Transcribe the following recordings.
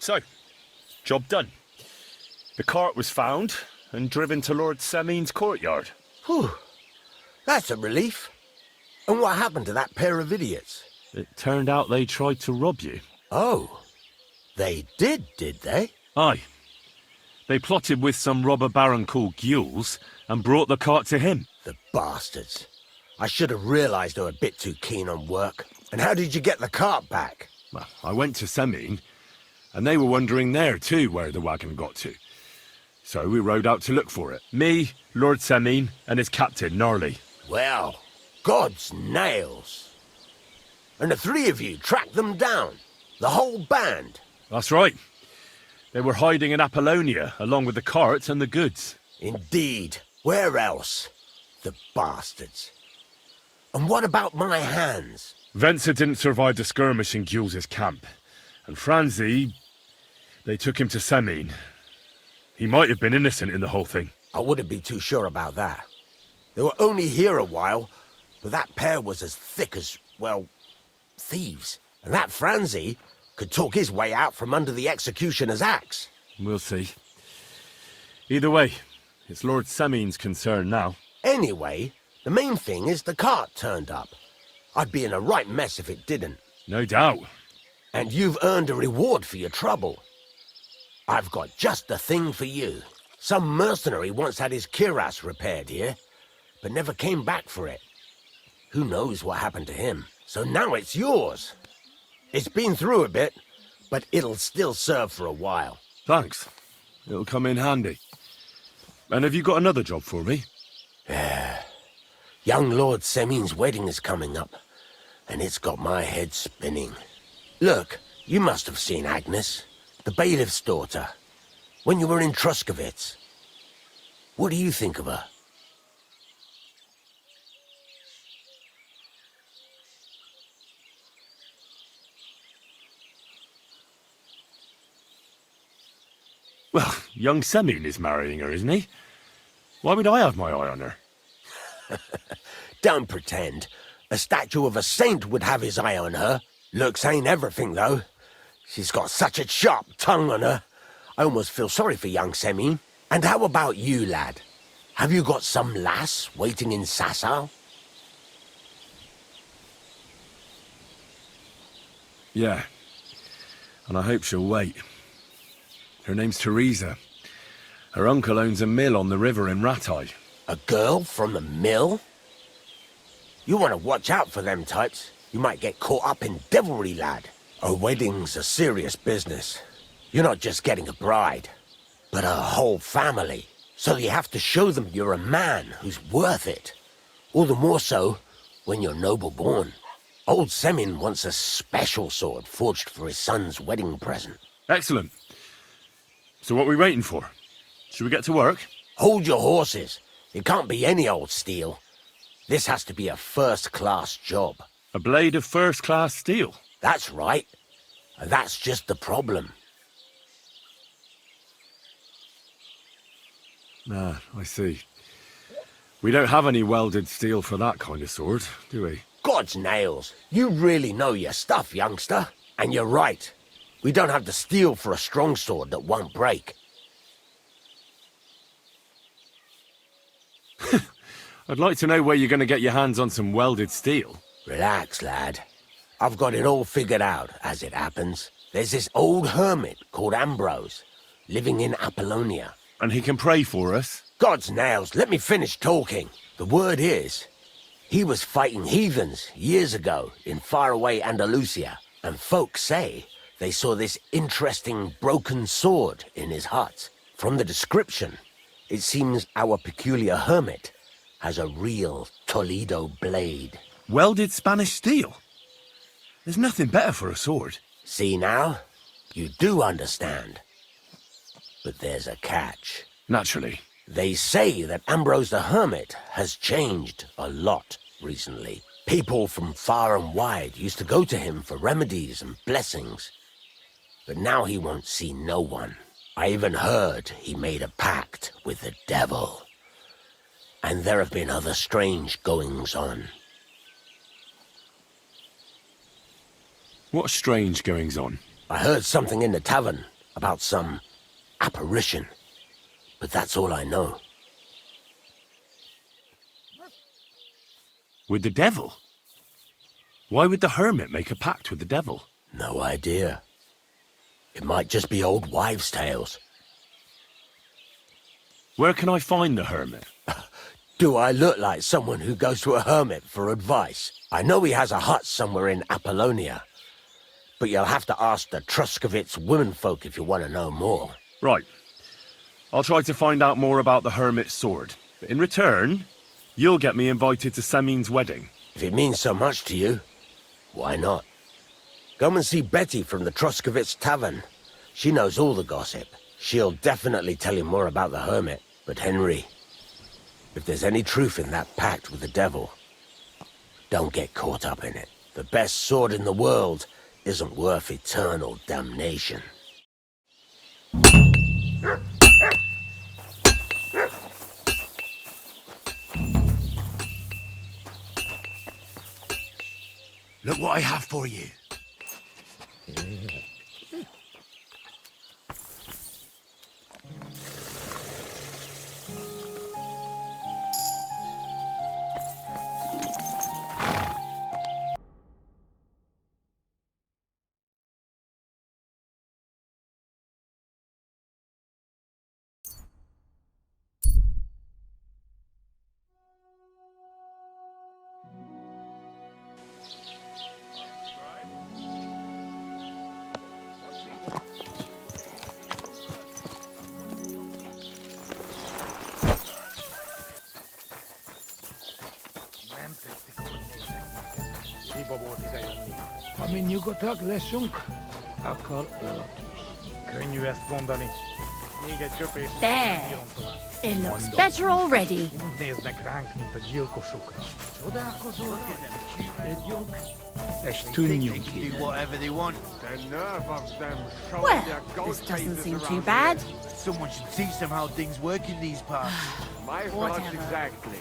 So, job done. The cart was found and driven to Lord Semin's courtyard. Whew. That's a relief. And what happened to that pair of idiots? It turned out they tried to rob you. Oh. They did they? Aye. They plotted with some robber baron called Gules and brought the cart to him. The bastards. I should have realised they were a bit too keen on work. And how did you get the cart back? Well, I went to Semin, and they were wondering there too where the wagon got to. So we rode out to look for it. Me, Lord Semin, and his captain, Gnarly. Well, God's nails. And the three of you tracked them down? The whole band? That's right. They were hiding in Apollonia, along with the cart and the goods. Indeed. Where else? The bastards. And what about my hands? Venser didn't survive the skirmish in Gules' camp. And Franzi, they took him to Semin. He might have been innocent in the whole thing. I wouldn't be too sure about that. They were only here a while, but that pair was as thick as, well, thieves. And that Franzi could talk his way out from under the executioner's axe. We'll see. Either way, it's Lord Semin's concern now. Anyway, the main thing is the cart turned up. I'd be in a right mess if it didn't. No doubt. And you've earned a reward for your trouble. I've got just the thing for you. Some mercenary once had his cuirass repaired here, but never came back for it. Who knows what happened to him? So now it's yours. It's been through a bit, but it'll still serve for a while. Thanks. It'll come in handy. And have you got another job for me? Young Lord Semin's wedding is coming up, and it's got my head spinning. Look, you must have seen Agnes, the bailiff's daughter, when you were in Truscovitz. What do you think of her? Well, young Semin is marrying her, isn't he? Why would I have my eye on her? Don't pretend. A statue of a saint would have his eye on her. Looks ain't everything, though. She's got such a sharp tongue on her. I almost feel sorry for young Semin. And how about you, lad? Have you got some lass waiting in Sasau? Yeah. And I hope she'll wait. Her name's Teresa. Her uncle owns a mill on the river in Ratai. A girl from the mill? You want to watch out for them types. You might get caught up in devilry, lad. A wedding's a serious business. You're not just getting a bride, but a whole family. So you have to show them you're a man who's worth it. All the more so when you're noble-born. Old Semin wants a special sword forged for his son's wedding present. Excellent. So what are we waiting for? Should we get to work? Hold your horses. It can't be any old steel. This has to be a first-class job. A blade of first-class steel? That's right. And that's just the problem. Ah, I see. We don't have any welded steel for that kind of sword, do we? God's nails. You really know your stuff, youngster. And you're right. We don't have the steel for a strong sword that won't break. I'd like to know where you're going to get your hands on some welded steel. Relax, lad. I've got it all figured out, as it happens. There's this old hermit called Ambrose, living in Apollonia. And he can pray for us? God's nails, let me finish talking. The word is, he was fighting heathens years ago in faraway Andalusia, and folks say they saw this interesting broken sword in his hut. From the description, it seems our peculiar hermit has a real Toledo blade. Welded Spanish steel? There's nothing better for a sword. See now? You do understand. But there's a catch. Naturally. They say that Ambrose the Hermit has changed a lot recently. People from far and wide used to go to him for remedies and blessings. But now he won't see no one. I even heard he made a pact with the devil. And there have been other strange goings-on. What strange goings-on? I heard something in the tavern about some apparition. But that's all I know. With the devil? Why would the hermit make a pact with the devil? No idea. It might just be old wives' tales. Where can I find the hermit? Do I look like someone who goes to a hermit for advice? I know he has a hut somewhere in Apollonia. But you'll have to ask the Truscovitz womenfolk if you want to know more. Right. I'll try to find out more about the hermit's sword. But in return, you'll get me invited to Samin's wedding. If it means so much to you, why not? Come and see Betty from the Truscovitz Tavern. She knows all the gossip. She'll definitely tell you more about the hermit. But Henry, if there's any truth in that pact with the devil, don't get caught up in it. The best sword in the world isn't worth eternal damnation. Look what I have for you. Ami nyugodtak leszünk, akkor ölök is. Könnyű ezt mondani. Még egy köpés. There. It looks better already. Úgy néznek ránk, mint a gyilkosokra. Csodálkozol, együnk, és tűnjünk ki. Well, this doesn't seem too bad. Someone should teach them how things work in these parts. My thoughts Whatever. exactly.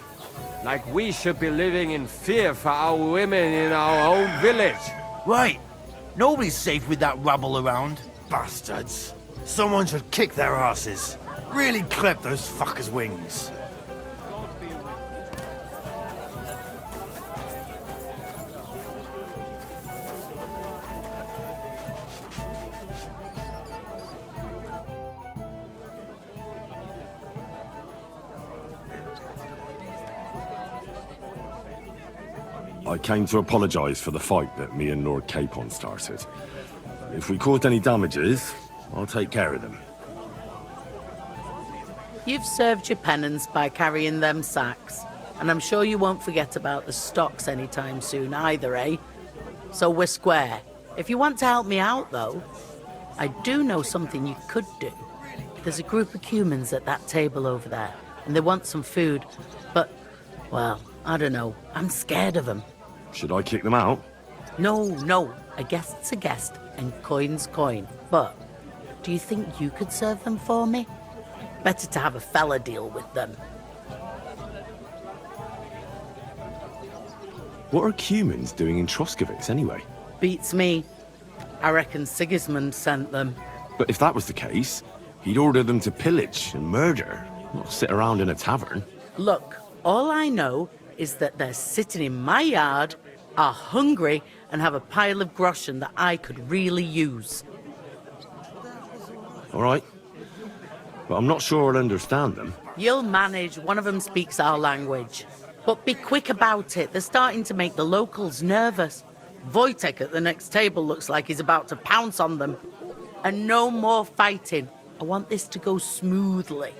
Like we should be living in fear for our women in our own village. Right. Nobody's safe with that rabble around. Bastards. Someone should kick their asses. Really clip those fuckers' wings. I came to apologise for the fight that me and Lord Capon started. If we caused any damages, I'll take care of them. You've served your penance by carrying them sacks, and I'm sure you won't forget about the stocks anytime soon either, eh? So we're square. If you want to help me out, though, I do know something you could do. There's a group of humans at that table over there, and they want some food, but, well, I don't know. I'm scared of them. Should I kick them out? No. A guest's a guest, and coin's coin. But do you think you could serve them for me? Better to have a fella deal with them. What are humans doing in Troskovitz anyway? Beats me. I reckon Sigismund sent them. But if that was the case, he'd order them to pillage and murder, not sit around in a tavern. Look, all I know is that they're sitting in my yard, are hungry, and have a pile of groschen that I could really use. All right. But I'm not sure I'll understand them. You'll manage. One of them speaks our language. But be quick about it. They're starting to make the locals nervous. Wojtek at the next table looks like he's about to pounce on them. And no more fighting. I want this to go smoothly.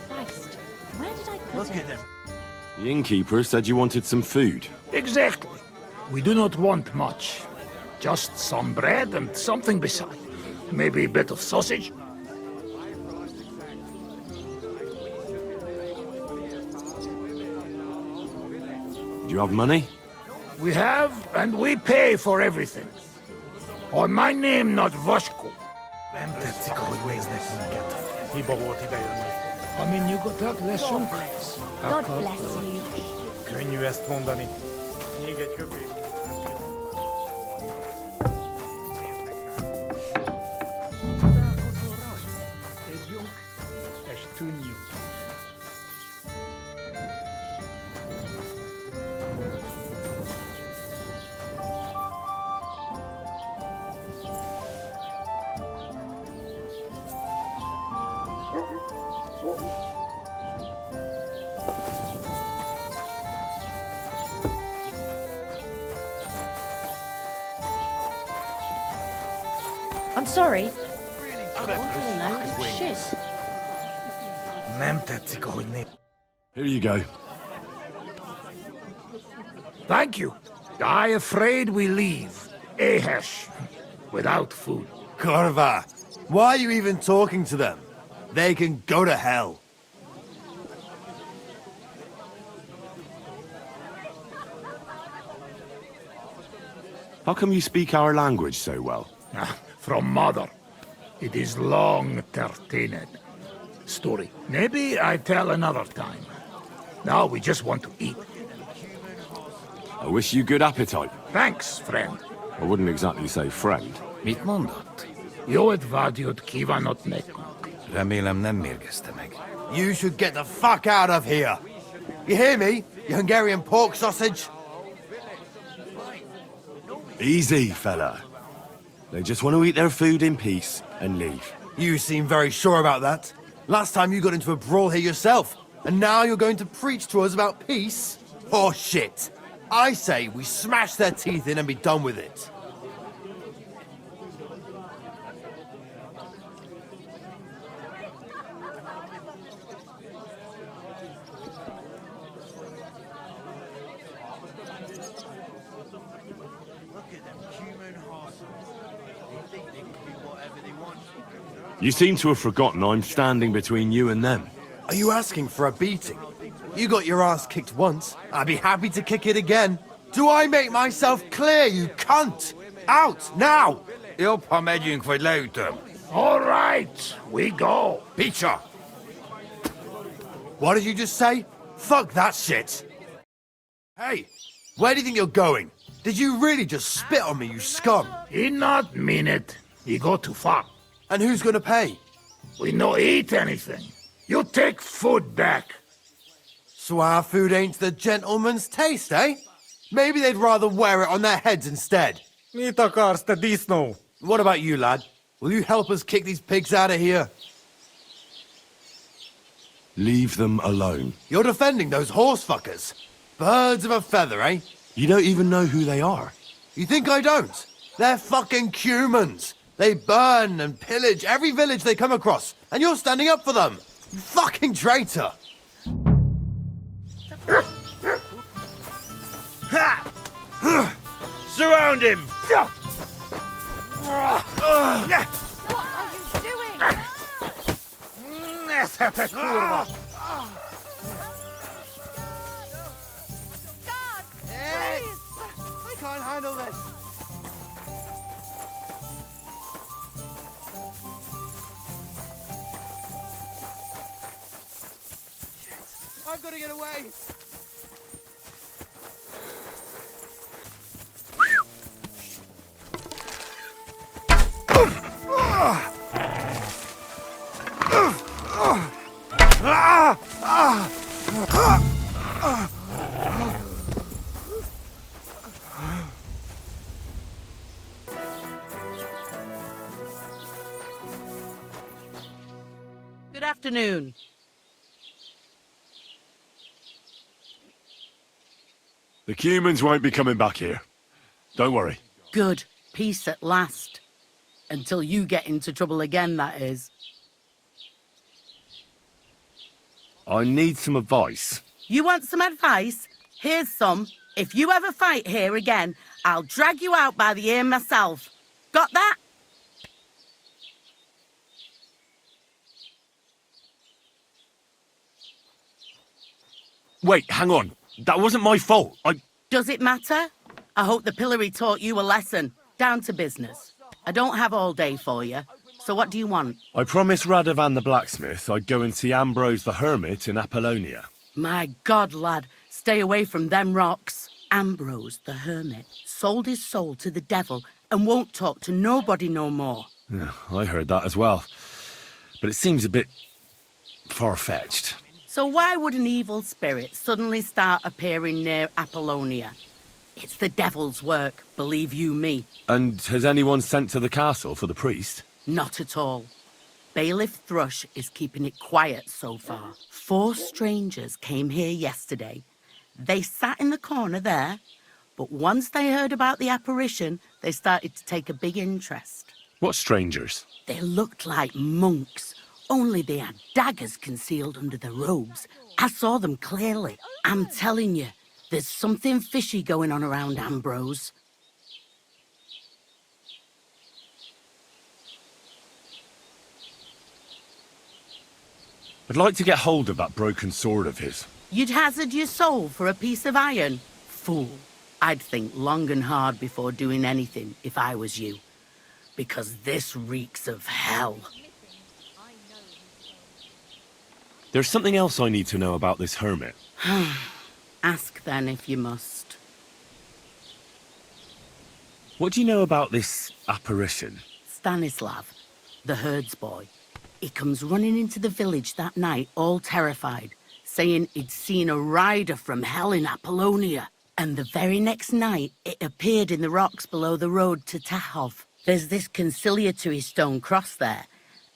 Christ, where did I put Look it? at them. The innkeeper said you wanted some food. Exactly. We do not want much. Just some bread and something beside. Maybe a bit of sausage? Do you have money? We have, and we pay for everything. On my name, not Vashko. Nem tetszik, ahogy néznek minket. Hiba volt idejönni. Ami nyugodtak leszünk. God bless you. Könnyű ezt mondani. Még egy köpés. És tűnjünk. I'm sorry. No, shit. Nem tetszik, ahogy néz. Here you go. Thank you. I afraid we leave. Ehesh. Without food. Korva, why are you even talking to them? They can go to hell. How come you speak our language so well? From mother. It is long entertained. Story. Maybe I tell another time. Now we just want to eat. I wish you good appetite. Thanks, friend. I wouldn't exactly say friend. Mit mondott? Jót vágyót kívánok nekünk. Remélem nem mérgezte meg. You should get the fuck out of here. You hear me, you Hungarian pork sausage? Easy, fella. They just want to eat their food in peace and leave. You seem very sure about that. Last time you got into a brawl here yourself, and now you're going to preach to us about peace? Oh shit. I say we smash their teeth in and be done with it. You seem to have forgotten I'm standing between you and them. Are you asking for a beating? You got your ass kicked once. I'd be happy to kick it again. Do I make myself clear, you cunt? Out, now! Jobb, ha megyünk, vagy leütöm. All right, we go. Picsa! What did you just say? Fuck that shit! Hey, where do you think you're going? Did you really just spit on me, you scum? He not mean it. He go too far. And who's gonna pay? We no eat anything. You take food back. So our food ain't the gentleman's taste, eh? Maybe they'd rather wear it on their heads instead. Mit akarsz, te disznó? What about you, lad? Will you help us kick these pigs out of here? Leave them alone. You're defending those horse fuckers. Birds of a feather, eh? You don't even know who they are. You think I don't? They're fucking humans. They burn and pillage every village they come across, and you're standing up for them. You fucking traitor. Surround him! What are you doing? Nézhetek, kurva! God, Hey, please! I can't handle this. I've got to get away. Good afternoon. The humans won't be coming back here. Don't worry. Good. Peace at last. Until you get into trouble again, that is. I need some advice. You want some advice? Here's some. If you ever fight here again, I'll drag you out by the ear myself. Got that? Wait, hang on. That wasn't my fault. Does it matter? I hope the pillory taught you a lesson. Down to business. I don't have all day for you. So what do you want? I promised Radovan the blacksmith I'd go and see Ambrose the hermit in Apollonia. My God, lad, stay away from them rocks. Ambrose the hermit sold his soul to the devil and won't talk to nobody no more. Yeah, I heard that as well. But it seems a bit far-fetched. So why would an evil spirit suddenly start appearing near Apollonia? It's the devil's work, believe you me. And has anyone sent to the castle for the priest? Not at all. Bailiff Thrush is keeping it quiet so far. 4 strangers came here yesterday. They sat in the corner there, but once they heard about the apparition, they started to take a big interest. What strangers? They looked like monks, only they had daggers concealed under their robes. I saw them clearly. I'm telling you, there's something fishy going on around Ambrose. I'd like to get hold of that broken sword of his. You'd hazard your soul for a piece of iron? Fool. I'd think long and hard before doing anything if I was you. Because this reeks of hell. There's something else I need to know about this hermit. Ask then if you must. What do you know about this apparition? Stanislav, the herds boy. He comes running into the village that night, all terrified, saying he'd seen a rider from hell in Apollonia. And the very next night, it appeared in the rocks below the road to Tahov. There's this conciliatory stone cross there.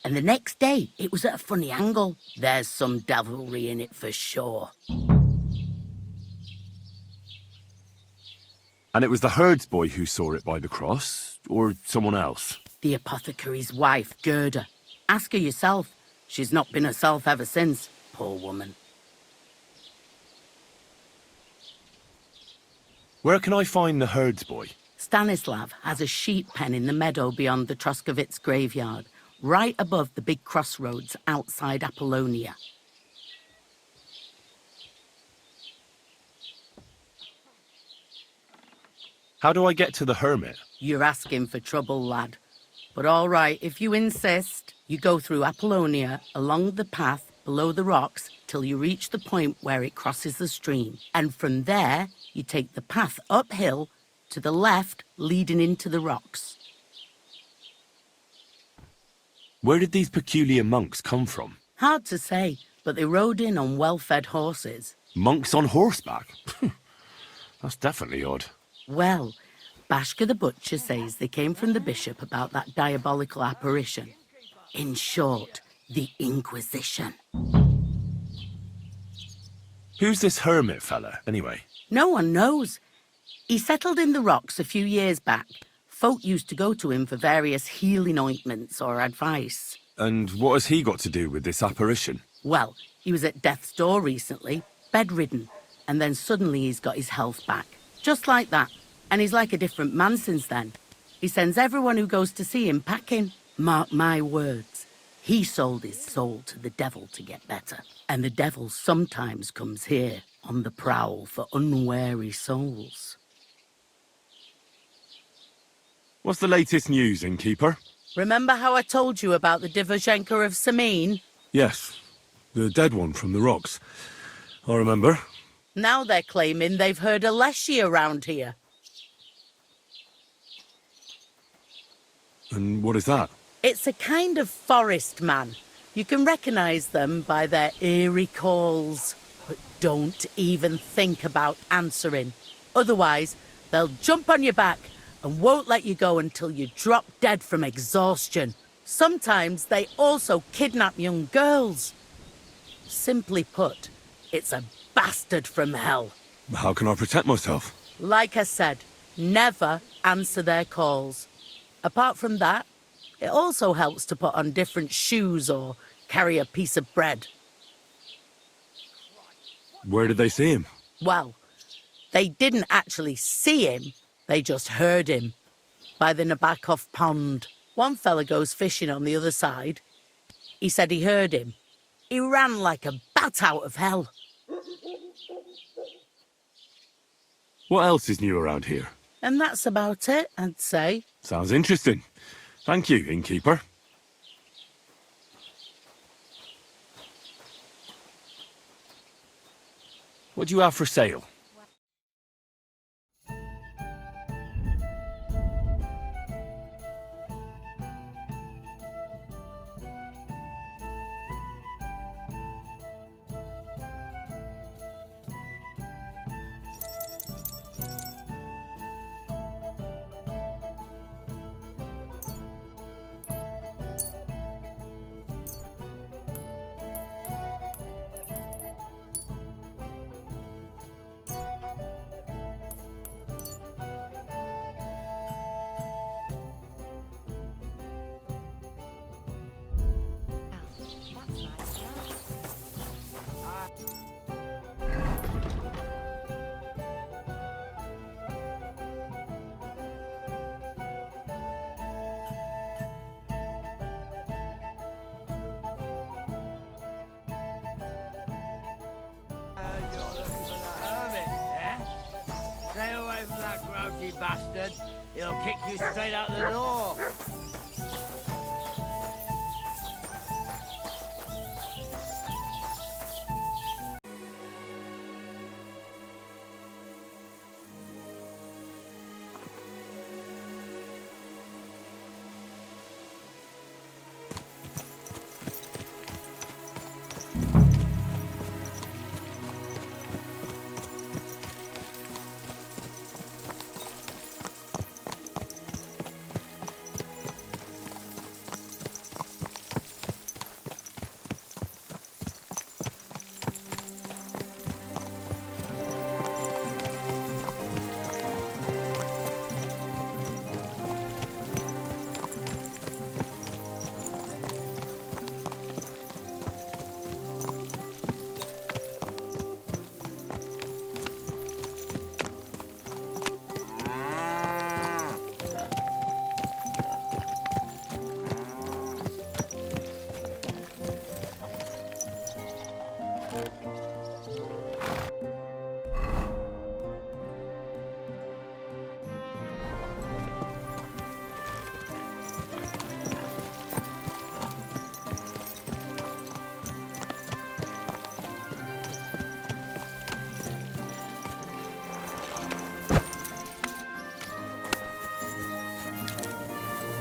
And the next day, it was at a funny angle. There's some devilry in it for sure. And it was the herds boy who saw it by the cross, or someone else? The apothecary's wife, Gerda. Ask her yourself. She's not been herself ever since, poor woman. Where can I find the herds boy? Stanislav has a sheep pen in the meadow beyond the Troskovitz graveyard, right above the big crossroads outside Apollonia. How do I get to the hermit? You're asking for trouble, lad. But all right, if you insist, you go through Apollonia, along the path below the rocks, till you reach the point where it crosses the stream. And from there, you take the path uphill to the left, leading into the rocks. Where did these peculiar monks come from? Hard to say, but they rode in on well-fed horses. Monks on horseback? That's definitely odd. Well, Bashka the Butcher says they came from the bishop about that diabolical apparition. In short, the Inquisition. Who's this hermit fella, anyway? No one knows. He settled in the rocks a few years back. Folk used to go to him for various healing ointments or advice. And what has he got to do with this apparition? Well, he was at death's door recently, bedridden, and then suddenly he's got his health back. Just like that. And he's like a different man since then. He sends everyone who goes to see him packing. Mark my words. He sold his soul to the devil to get better. And the devil sometimes comes here on the prowl for unwary souls. What's the latest news, innkeeper? Remember how I told you about the Divoshenko of Samin? Yes, the dead one from the rocks. I remember. Now they're claiming they've heard a leshy around here. And what is that? It's a kind of forest man. You can recognize them by their eerie calls, but don't even think about answering. Otherwise, they'll jump on your back and won't let you go until you drop dead from exhaustion. Sometimes they also kidnap young girls. Simply put, it's a bastard from hell. How can I protect myself? Like I said, never answer their calls. Apart from that, it also helps to put on different shoes or carry a piece of bread. Where did they see him? Well, they didn't actually see him, they just heard him. By the Nabokov pond. One fella goes fishing on the other side. He said he heard him. He ran like a bat out of hell. What else is new around here? And that's about it, I'd say. Sounds interesting. Thank you, innkeeper. What do you have for sale? Stay away from that grouchy bastard. He'll kick you straight out the door.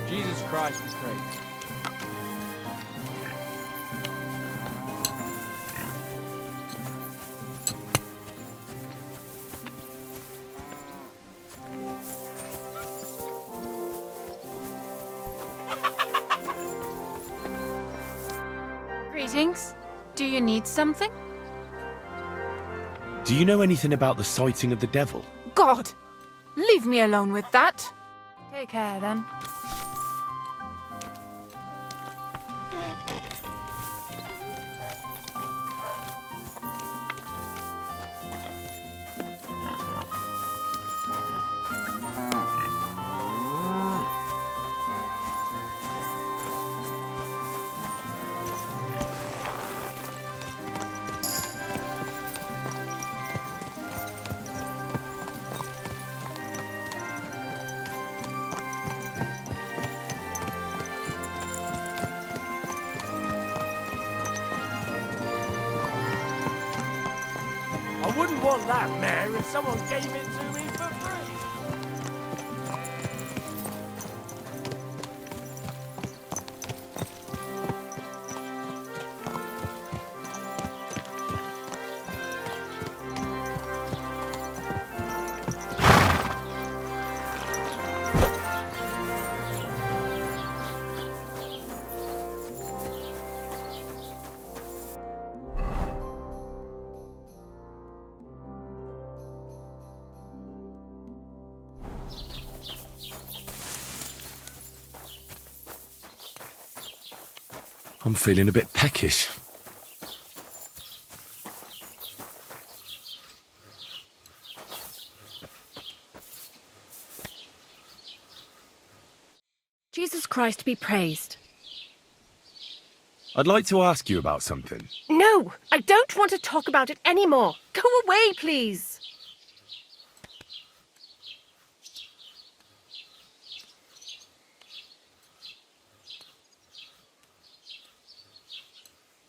Jesus Christ be praised. Greetings. Do you need something? Do you know anything about the sighting of the devil? God! Leave me alone with that. Take care, then. I wouldn't want that mare if someone gave it to me for free. I'm feeling a bit peckish. Jesus Christ be praised. I'd like to ask you about something. No, I don't want to talk about it anymore. Go away, please.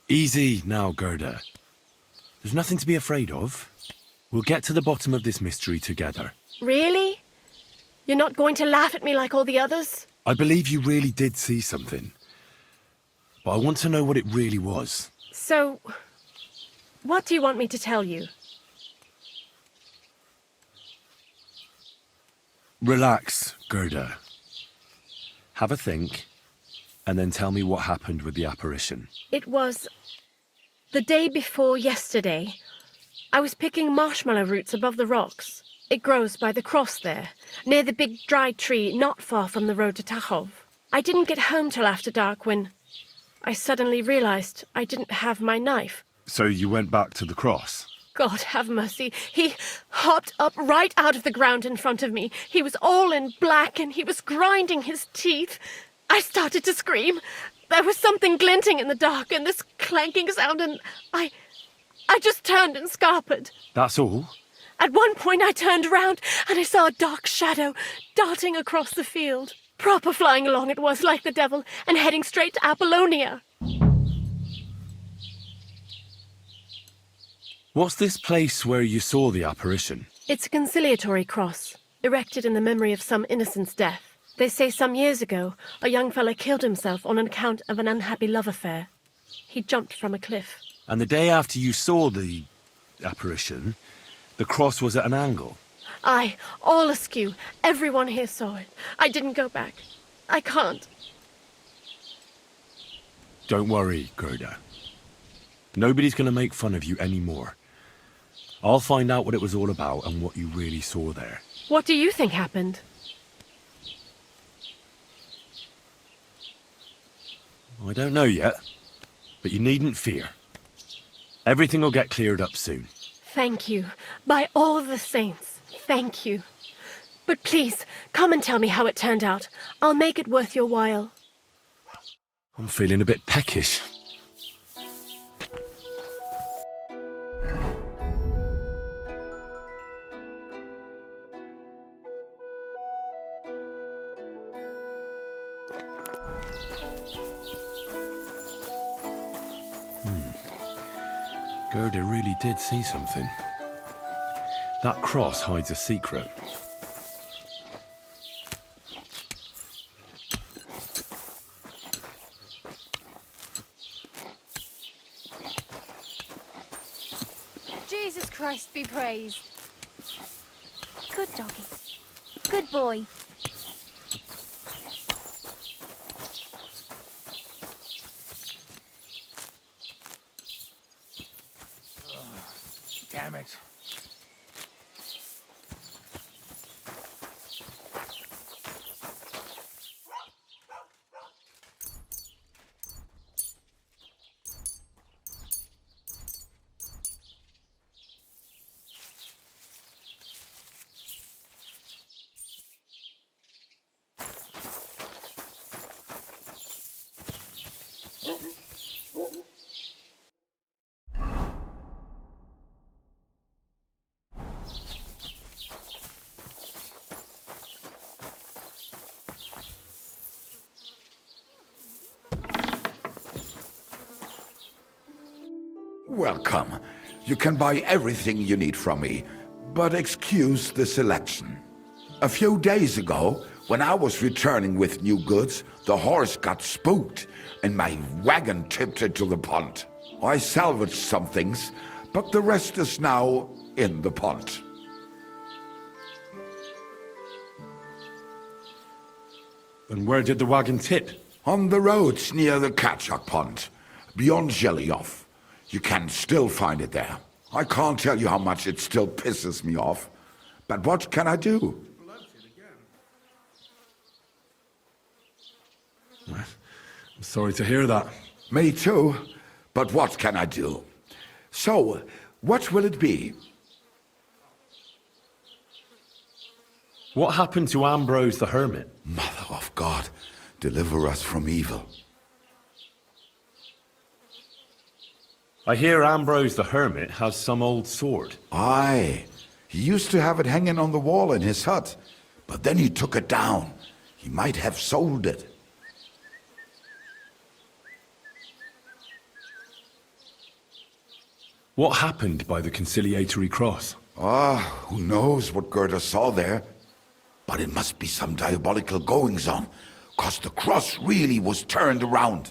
Easy now, Gerda. There's nothing to be afraid of. We'll get to the bottom of this mystery together. Really? You're not going to laugh at me like all the others? I believe you really did see something. But I want to know what it really was. So, what do you want me to tell you? Relax, Gerda. Have a think, and then tell me what happened with the apparition. It was the day before yesterday. I was picking marshmallow roots above the rocks. It grows by the cross there, near the big dry tree not far from the road to Tachov. I didn't get home till after dark when I suddenly realized I didn't have my knife. So you went back to the cross? God have mercy. He hopped up right out of the ground in front of me. He was all in black and he was grinding his teeth. I started to scream. There was something glinting in the dark and this clanking sound and I just turned and scarpered. That's all? At one point I turned around and I saw a dark shadow darting across the field. Proper flying along it was, like the devil, and heading straight to Apollonia. What's this place where you saw the apparition? It's a conciliatory cross, erected in the memory of some innocent's death. They say some years ago, a young fellow killed himself on account of an unhappy love affair. He jumped from a cliff. And the day after you saw the apparition, the cross was at an angle? Aye, all askew. Everyone here saw it. I didn't go back. I can't. Don't worry, Gerda. Nobody's going to make fun of you anymore. I'll find out what it was all about and what you really saw there. What do you think happened? I don't know yet, but you needn't fear. Everything will get cleared up soon. Thank you. By all the saints, thank you. But please, come and tell me how it turned out. I'll make it worth your while. I'm feeling a bit peckish. Gerda really did see something. That cross hides a secret. Jesus Christ be praised. Good doggy. Good boy. Damn it. Welcome. You can buy everything you need from me, but excuse the selection. A few days ago, when I was returning with new goods, the horse got spooked and my wagon tipped into the pond. I salvaged some things, but the rest is now in the pond. And where did the wagon tip? On the roads near the Katchak pond, beyond Zhelyov. You can still find it there. I can't tell you how much it still pisses me off, but what can I do? I'm sorry to hear that. Me too, but what can I do? So, what will it be? What happened to Ambrose the Hermit? Mother of God, deliver us from evil. I hear Ambrose the Hermit has some old sword. Aye, he used to have it hanging on the wall in his hut, but then he took it down. He might have sold it. What happened by the conciliatory cross? Who knows what Gerda saw there? But it must be some diabolical goings-on, 'cause the cross really was turned around.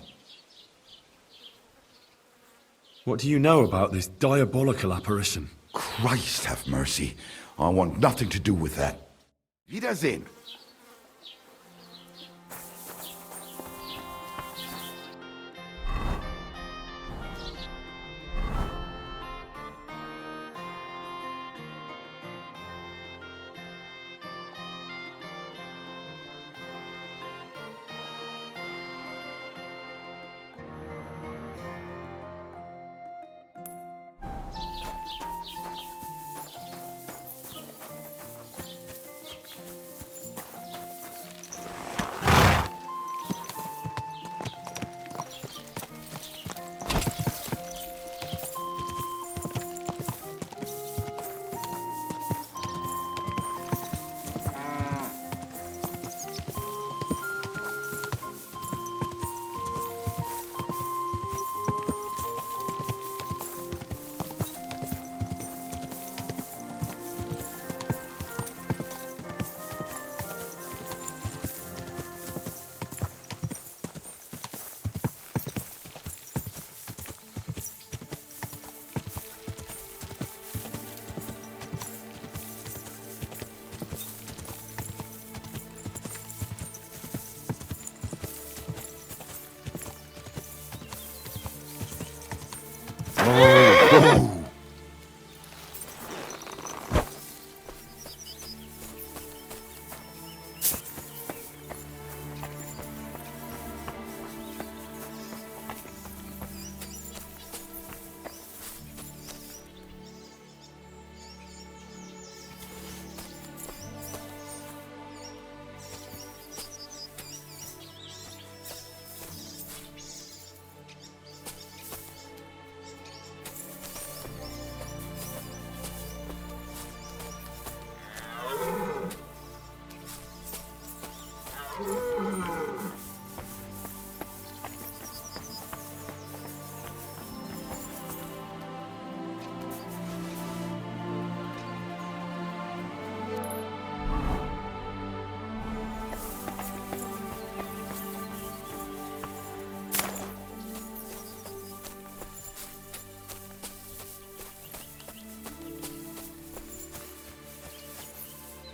What do you know about this diabolical apparition? Christ have mercy. I want nothing to do with that. Wiedersehen.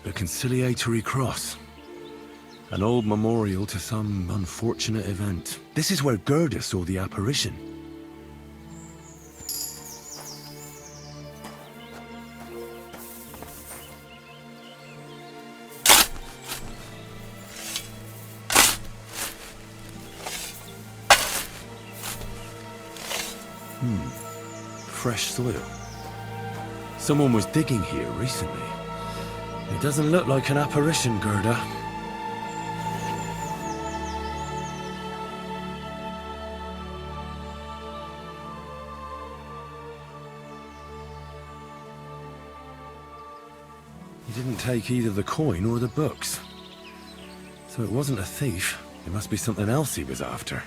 The conciliatory cross. An old memorial to some unfortunate event. This is where Gerda saw the apparition. Fresh soil. Someone was digging here recently. It doesn't look like an apparition, Gerda. He didn't take either the coin or the books. So it wasn't a thief. It must be something else he was after.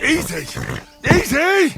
Easy! Easy!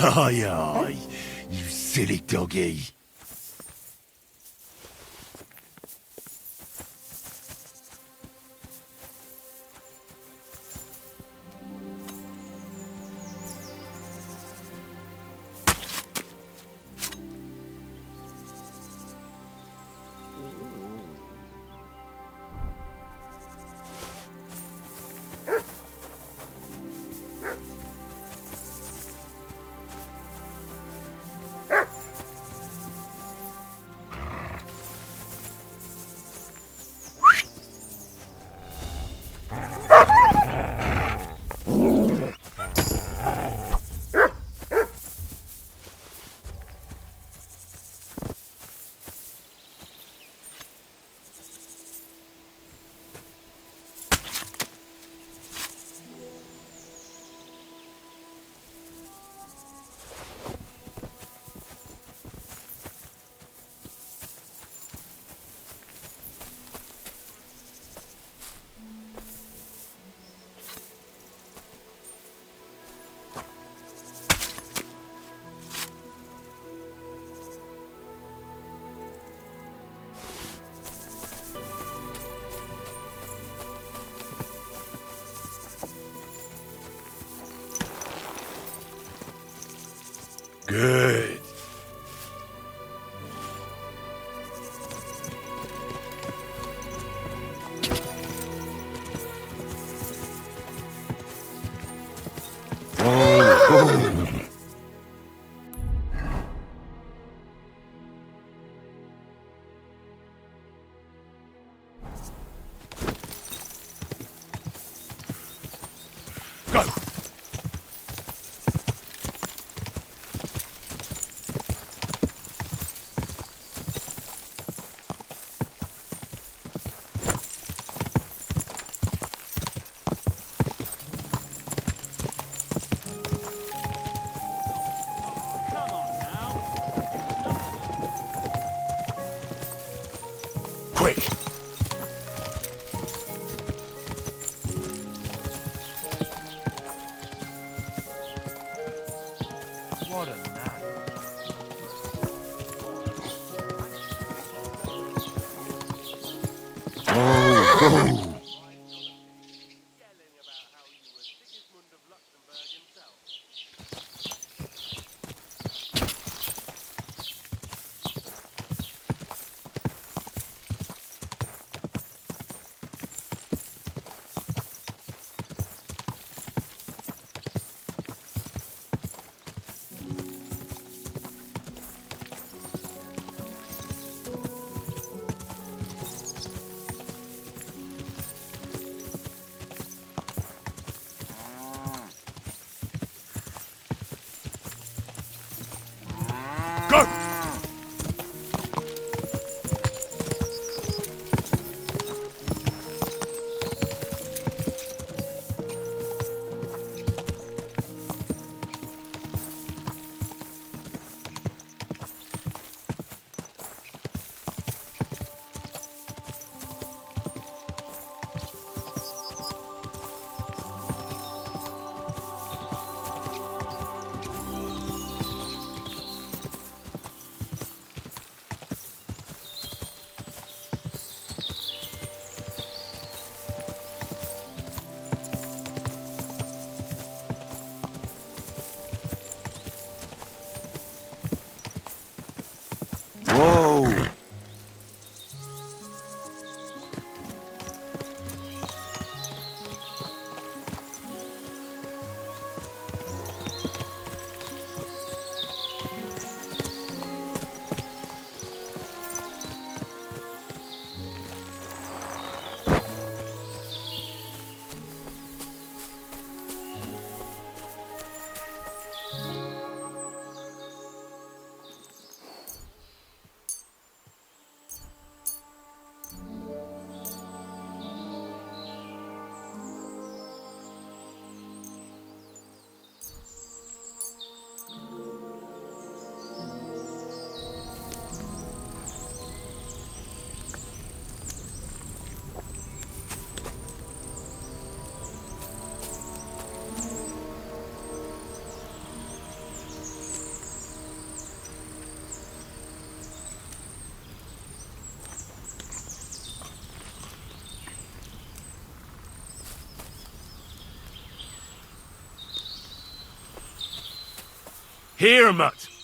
Aye, aye, you silly doggy. Good. Go. Quick. What a man. Oh. Here, mutt.